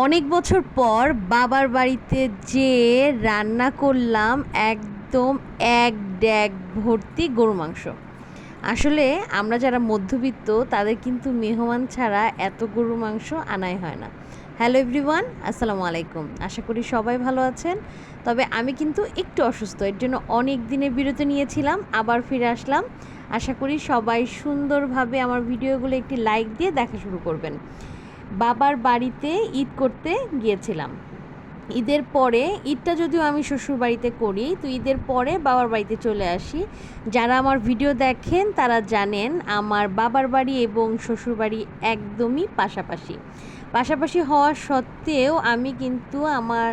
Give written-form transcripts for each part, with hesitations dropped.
অনেক বছর পর বাবার বাড়িতে যেয়ে রান্না করলাম একদম এক ড্যাগ ভর্তি গরু মাংস। আসলে আমরা যারা মধ্যবিত্ত তাদের কিন্তু মেহমান ছাড়া এত গরু মাংস আনাই হয় না। হ্যালো এভরিওয়ান, আসসালামু আলাইকুম। আশা করি সবাই ভালো আছেন। তবে আমি কিন্তু একটু অসুস্থ, এর জন্য অনেক দিনের বিরতি নিয়েছিলাম, আবার ফিরে আসলাম। আশা করি সবাই সুন্দরভাবে আমার ভিডিওগুলো একটি লাইক দিয়ে দেখা শুরু করবেন। বাবার বাড়িতে ঈদ করতে গিয়েছিলাম। ঈদের পরে, ঈদটা যদিও আমি শ্বশুর বাড়িতে করি, তো ঈদের পরে বাবার বাড়িতে চলে আসি। যারা আমার ভিডিও দেখেন তারা জানেন আমার বাবার বাড়ি এবং শ্বশুর বাড়ি একদমই পাশাপাশি। পাশাপাশি হওয়া সত্ত্বেও আমি কিন্তু আমার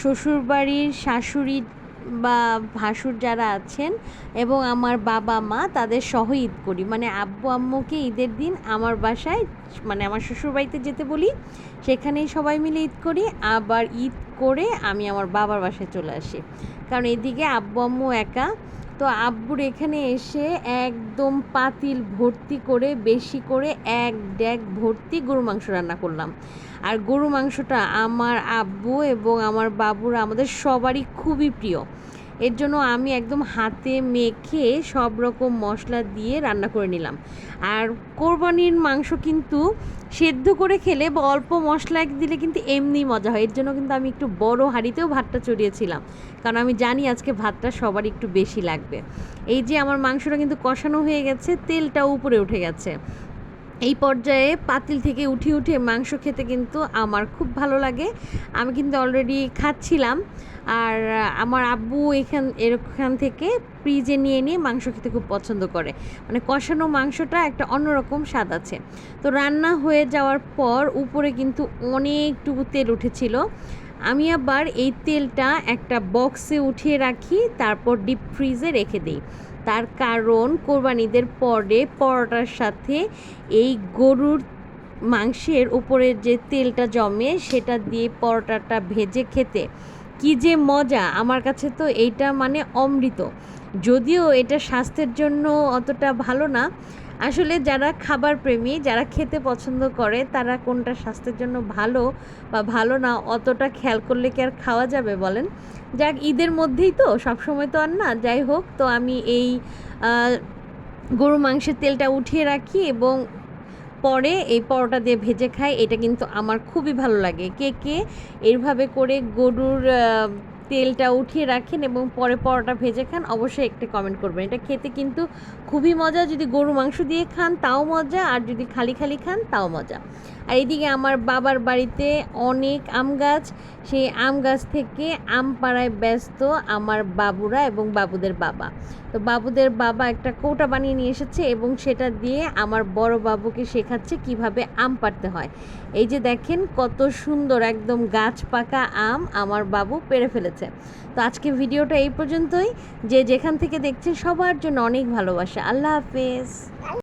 শ্বশুরবাড়ির শাশুড়ি বা ভাসুর যারা আছেন এবং আমার বাবা মা তাদের সহ ঈদ করি। মানে আব্বু আম্মুকে ঈদের দিন আমার বাসায়, মানে আমার শ্বশুরবাড়িতে যেতে বলি, সেখানেই সবাই মিলে ঈদ করি। আবার ঈদ করে আমি আমার বাবার বাসায় চলে আসি, কারণ এদিকে আব্বু আম্মু একা। তো আব্বুর এখানে এসে একদম পাতিল ভর্তি করে, বেশি করে এক ড্যাগ ভর্তি গরু মাংস রান্না করলাম। আর গরু মাংসটা আমার আব্বু এবং আমার বাবুরা আমাদের সবারই খুবই প্রিয়। এর জন্য আমি একদম হাতে মেখে সব রকম মশলা দিয়ে রান্না করে নিলাম। আর কোরবানির মাংস কিন্তু সেদ্ধ করে খেলে বা অল্প মশলা দিলে কিন্তু এমনিই মজা হয়। এর জন্য কিন্তু আমি একটু বড় হাঁড়িতেও ভাতটা চড়িয়েছিলাম, কারণ আমি জানি আজকে ভাতটা সবার একটু বেশি লাগবে। এই যে আমার মাংসটা কিন্তু কষানো হয়ে গেছে, তেলটাও উপরে উঠে গেছে। এই পর্যায়ে পাতিল থেকে উঠে মাংস খেতে কিন্তু আমার খুব ভালো লাগে। আমি কিন্তু অলরেডি খাচ্ছিলাম। আর আমার আব্বু এখান থেকে ফ্রিজে নিয়ে নিয়ে মাংস খেতে খুব পছন্দ করে। মানে কষানো মাংসটা একটা অন্যরকম স্বাদ আছে। তো রান্না হয়ে যাওয়ার পর উপরে কিন্তু অনেকটুকু তেল উঠেছিল। আমি আবার এই তেলটা একটা বক্সে উঠিয়ে রাখি, তারপর ডিপ ফ্রিজে রেখে দিই। তার কারণ কোরবানিদের পরে পরোটার সাথে এই গরুর মাংসের উপরে যে তেলটা জমে সেটা দিয়ে পরোটাটা ভেজে খেতে কী যে মজা! আমার কাছে তো এইটা মানে অমৃত। যদিও এটা স্বাস্থ্যের জন্য অতটা ভালো না। আসলে যারা খাবার প্রেমী, যারা খেতে পছন্দ করে, তারা কোনটা স্বাস্থ্যের জন্য ভালো বা ভালো না অতটা খেয়াল করলে কি আর খাওয়া যাবে বলেন? যাক, ঈদের মধ্যেই তো, সবসময় তো আর না। যাই হোক, তো আমি এই গরু মাংসের তেলটা উঠিয়ে রাখি এবং পরে এই পরোটা দিয়ে ভেজে খাই। এটা কিন্তু আমার খুবই ভালো লাগে। কে কে এইভাবে করে গরুর তেলটা উঠিয়ে রাখেন এবং পরে পরোটা ভেজে খান, অবশ্যই একটা কমেন্ট করবেন। এটা খেতে কিন্তু খুবই মজা। যদি গরু মাংস দিয়ে খান তাও মজা, আর যদি খালি খালি খান তাও মজা। আর এদিকে আমার বাবার বাড়িতে অনেক আম গাছ। সেই আম গাছ থেকে আম পাড়ায় ব্যস্ত আমার বাবুরা এবং বাবুদের বাবা। তো বাবুদের বাবা একটা কৌটা বানিয়ে নিয়ে এসেছে এবং সেটা দিয়ে আমার বড় বাবুকে শেখাচ্ছে কিভাবে আম পাড়তে হয়। এই যে দেখেন কত সুন্দর একদম গাছ পাকা আম আমার বাবু পেড়ে ফেলেছে। তো আজকে ভিডিওটা এই পর্যন্তই। যে যেখান থেকে দেখছেন সবার জন্য অনেক ভালোবাসা। আল্লাহ হাফেজ।